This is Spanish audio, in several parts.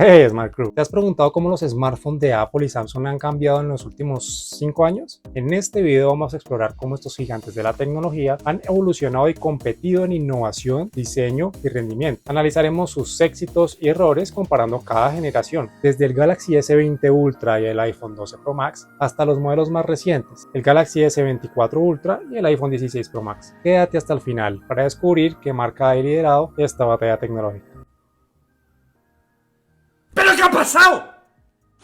Hey Smart Crew, ¿te has preguntado cómo los smartphones de Apple y Samsung han cambiado en los últimos 5 años? En este video vamos a explorar cómo estos gigantes de la tecnología han evolucionado y competido en innovación, diseño y rendimiento. Analizaremos sus éxitos y errores comparando cada generación, desde el Galaxy S20 Ultra y el iPhone 12 Pro Max hasta los modelos más recientes, el Galaxy S24 Ultra y el iPhone 16 Pro Max. Quédate hasta el final para descubrir qué marca ha liderado esta batalla tecnológica. ¿Pero qué ha pasado?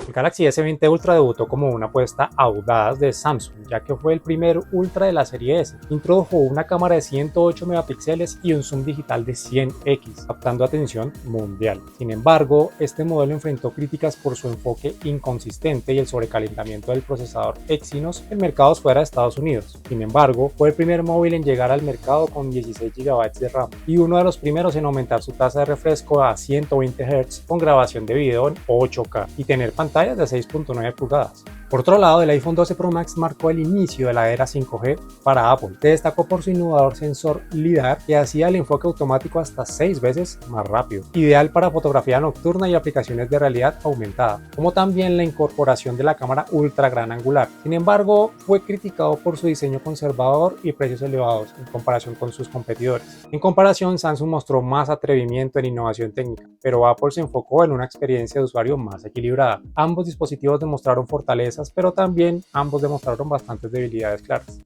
El Galaxy S20 Ultra debutó como una apuesta audaz de Samsung, ya que fue el primer Ultra de la serie S. Introdujo una cámara de 108 megapíxeles y un zoom digital de 100x, captando atención mundial. Sin embargo, este modelo enfrentó críticas por su enfoque inconsistente y el sobrecalentamiento del procesador Exynos en mercados fuera de Estados Unidos. Sin embargo, fue el primer móvil en llegar al mercado con 16 GB de RAM y uno de los primeros en aumentar su tasa de refresco a 120 Hz con grabación de video en 8K y tener pantallas de 6.9 pulgadas. Por otro lado, el iPhone 12 Pro Max marcó el inicio de la era 5G para Apple. Se destacó por su innovador sensor LiDAR que hacía el enfoque automático hasta 6 veces más rápido, ideal para fotografía nocturna y aplicaciones de realidad aumentada, como también la incorporación de la cámara ultra gran angular. Sin embargo, fue criticado por su diseño conservador y precios elevados en comparación con sus competidores. En comparación, Samsung mostró más atrevimiento en innovación técnica, pero Apple se enfocó en una experiencia de usuario más equilibrada. Ambos dispositivos demostraron fortalezas, pero también ambos demostraron bastantes debilidades claras.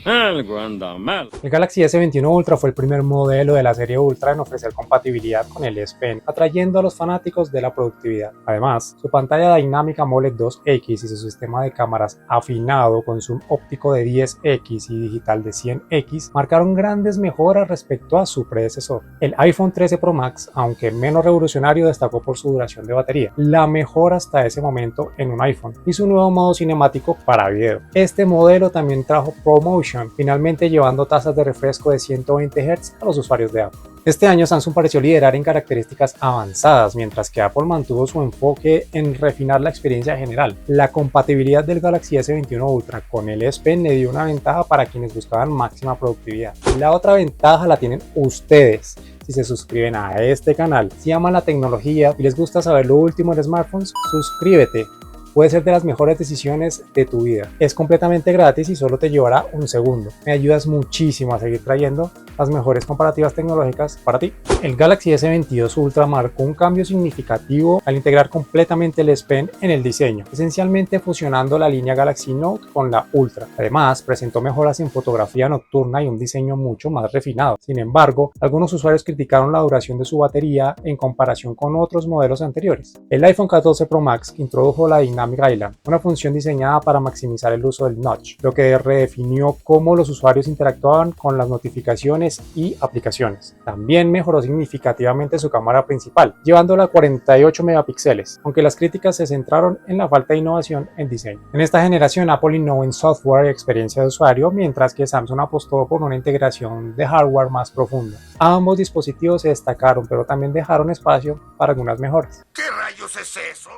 Algo anda mal. El Galaxy S21 Ultra fue el primer modelo de la serie Ultra en ofrecer compatibilidad con el S Pen, atrayendo a los fanáticos de la productividad. Además, su pantalla dinámica AMOLED 2X y su sistema de cámaras afinado con zoom óptico de 10X y digital de 100X marcaron grandes mejoras respecto a su predecesor. El iPhone 13 Pro Max, aunque menos revolucionario, destacó por su duración de batería, la mejor hasta ese momento en un iPhone, y su nuevo modo cinemático para video. Este modelo también trajo ProMotion, finalmente llevando tasas de refresco de 120 Hz a los usuarios de Apple. Este año Samsung pareció liderar en características avanzadas, mientras que Apple mantuvo su enfoque en refinar la experiencia general. La compatibilidad del Galaxy S21 Ultra con el S Pen le dio una ventaja para quienes buscaban máxima productividad. La otra ventaja la tienen ustedes si se suscriben a este canal. Si aman la tecnología y les gusta saber lo último en smartphones, suscríbete. Puede ser de las mejores decisiones de tu vida. Es completamente gratis y solo te llevará un segundo. Me ayudas muchísimo a seguir trayendo las mejores comparativas tecnológicas para ti. El Galaxy S22 Ultra marcó un cambio significativo al integrar completamente el S Pen en el diseño, esencialmente fusionando la línea Galaxy Note con la Ultra. Además, presentó mejoras en fotografía nocturna y un diseño mucho más refinado. Sin embargo, algunos usuarios criticaron la duración de su batería en comparación con otros modelos anteriores. El iPhone 14 Pro Max introdujo la Dynamic Island, una función diseñada para maximizar el uso del notch, lo que redefinió cómo los usuarios interactuaban con las notificaciones y aplicaciones. También mejoró significativamente su cámara principal, llevándola a 48 megapíxeles, aunque las críticas se centraron en la falta de innovación en diseño. En esta generación, Apple innovó en software y experiencia de usuario, mientras que Samsung apostó por una integración de hardware más profunda. Ambos dispositivos se destacaron, pero también dejaron espacio para algunas mejoras. ¿Qué rayos es eso?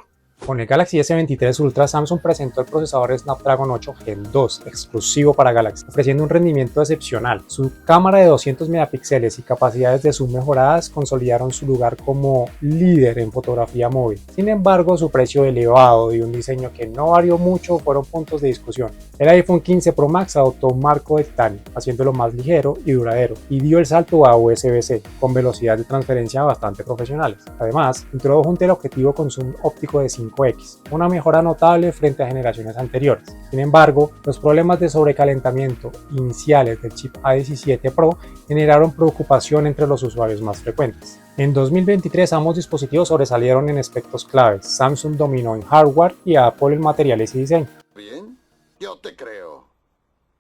Con el Galaxy S23 Ultra, Samsung presentó el procesador Snapdragon 8 Gen 2 exclusivo para Galaxy, ofreciendo un rendimiento excepcional. Su cámara de 200 megapíxeles y capacidades de zoom mejoradas consolidaron su lugar como líder en fotografía móvil. Sin embargo, su precio elevado y un diseño que no varió mucho fueron puntos de discusión. El iPhone 15 Pro Max adoptó un marco de titanio, haciéndolo más ligero y duradero, y dio el salto a USB-C, con velocidad de transferencia bastante profesionales. Además, introdujo un teleobjetivo con zoom óptico de 5x, una mejora notable frente a generaciones anteriores. Sin embargo, los problemas de sobrecalentamiento iniciales del chip A17 Pro generaron preocupación entre los usuarios más frecuentes. En 2023 ambos dispositivos sobresalieron en aspectos claves. Samsung dominó en hardware y Apple en materiales y diseño. Bien, yo te creo,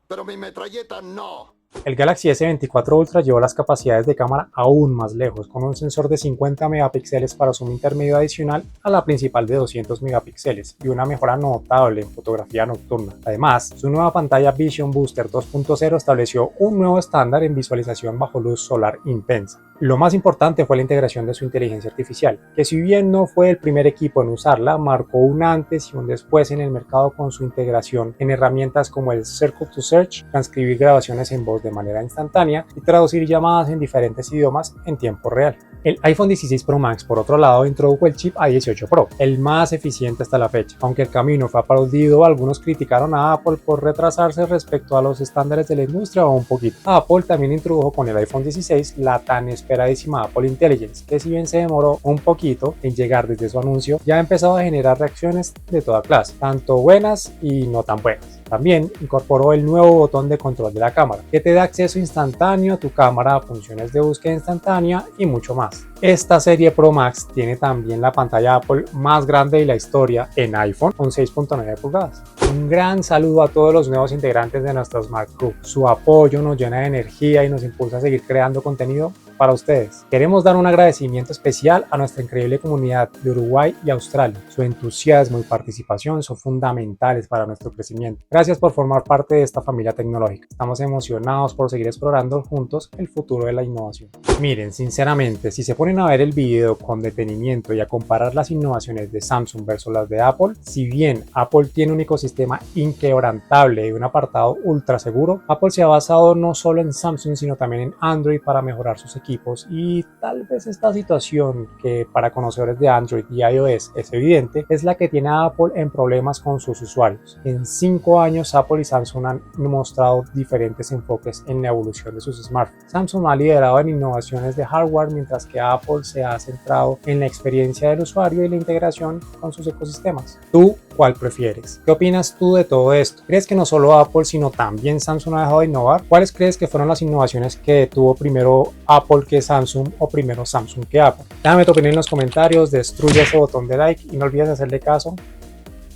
pero mi metralleta no. El Galaxy S24 Ultra llevó las capacidades de cámara aún más lejos, con un sensor de 50 megapíxeles para zoom intermedio adicional a la principal de 200 megapíxeles y una mejora notable en fotografía nocturna. Además, su nueva pantalla Vision Booster 2.0 estableció un nuevo estándar en visualización bajo luz solar intensa. Lo más importante fue la integración de su inteligencia artificial, que si bien no fue el primer equipo en usarla, marcó un antes y un después en el mercado con su integración en herramientas como el Circle to Search, transcribir grabaciones en voz de manera instantánea y traducir llamadas en diferentes idiomas en tiempo real. El iPhone 16 Pro Max, por otro lado, introdujo el chip A18 Pro, el más eficiente hasta la fecha. Aunque el camino fue aplaudido, algunos criticaron a Apple por retrasarse respecto a los estándares de la industria o un poquito. Apple también introdujo con el iPhone 16 la tan esperadísima Apple Intelligence, que si bien se demoró un poquito en llegar desde su anuncio, ya ha empezado a generar reacciones de toda clase, tanto buenas y no tan buenas. También incorporó el nuevo botón de control de la cámara, que te da acceso instantáneo a tu cámara, funciones de búsqueda instantánea y mucho más. Esta serie Pro Max tiene también la pantalla Apple más grande de la historia en iPhone, con 6.9 pulgadas. Un gran saludo a todos los nuevos integrantes de nuestro Smart Crew. Su apoyo nos llena de energía y nos impulsa a seguir creando contenido para ustedes. Queremos dar un agradecimiento especial a nuestra increíble comunidad de Uruguay y Australia. Su entusiasmo y participación son fundamentales para nuestro crecimiento. Gracias por formar parte de esta familia tecnológica. Estamos emocionados por seguir explorando juntos el futuro de la innovación. Miren, sinceramente, si se ponen a ver el video con detenimiento y a comparar las innovaciones de Samsung versus las de Apple, si bien Apple tiene un ecosistema inquebrantable y un apartado ultra seguro, Apple se ha basado no solo en Samsung sino también en Android para mejorar sus equipos, y tal vez esta situación, que para conocedores de Android y iOS es evidente, es la que tiene a Apple en problemas con sus usuarios. En 5 años Apple y Samsung han mostrado diferentes enfoques en la evolución de sus smartphones. Samsung ha liderado en innovaciones de hardware, mientras que Apple se ha centrado en la experiencia del usuario y la integración con sus ecosistemas. ¿Tú cuál prefieres? ¿Qué opinas tú de todo esto? ¿Crees que no solo Apple sino también Samsung ha dejado de innovar? ¿Cuáles crees que fueron las innovaciones que tuvo primero Apple que Samsung, o primero Samsung que Apple? Déjame tu opinión en los comentarios, destruye ese botón de like y no olvides hacerle caso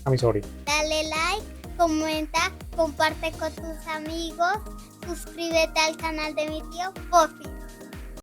a mi sobrino. Dale like, comenta, comparte con tus amigos, suscríbete al canal de mi tío Poppy.